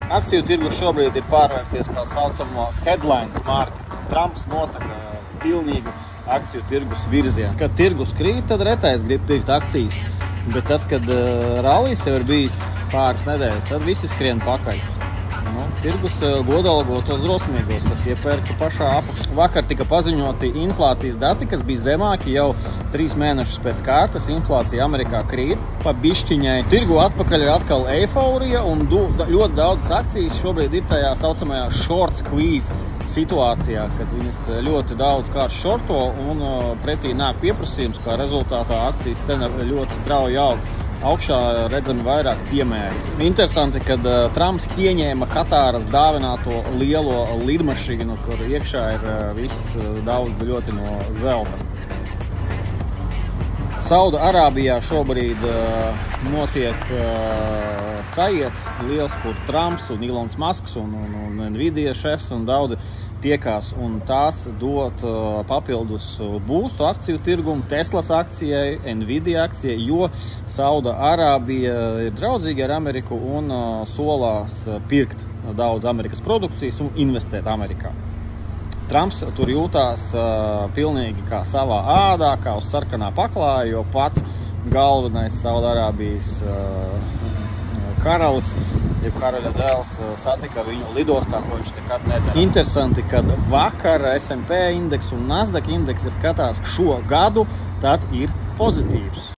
Akciju tirgus šobrīd ir pārvērties par saucamo headlines marketu. Trumps nosaka pilnīgu akciju tirgus virzienu. Kad tirgus krīt, tad retais grib pirkt akcijas. Bet tad, kad rallijs jau ir bijis pāris nedēļas, tad visi skrien pakaļ. Tirgus godalgo tos drosmīgos, kas iepērka pašā apakšā. Vakar tika paziņoti inflācijas dati, kas bija zemāki jau 3 mēnešus pēc kārtas. Inflācija Amerikā krīt pa bišķiņai. Tirgu atpakaļ ir atkal eiforija un ļoti daudz akcijas šobrīd ir tajā saucamajā short squeeze situācijā, kad viņas ļoti daudz kāds šorto un pretī nāk pieprasījums, kā rezultātā akcijas cena ļoti strauji aug. Augšā redzami vairāk piemēri. Interesanti, kad Trumps pieņēma Katāras dāvināto lielo lidmašīnu, kur iekšā ir viss daudz ļoti no zelta. Sauda Arābijā šobrīd notiek sajiets liels, kur Trumps un Ilons Masks un Nvidia šefs un daudzi tiekās, un tās dot papildus būstu akciju tirgumu Teslas akcijai, Nvidia akcijai, jo Sauda Arābija ir draudzīga ar Ameriku un solās pirkt daudz Amerikas produkcijas un investēt Amerikā. Trumps tur jūtās pilnīgi kā savā ādā, kā uz sarkanā paklāja, jo pats galvenais Sauda Arābijas karalis, jeb karaļa dēls, satika viņu lidostā, ko viņš nekad nedara. Interesanti, kad vakar S&P indeks un Nasdaq indeks skatās šo gadu, tad ir pozitīvs.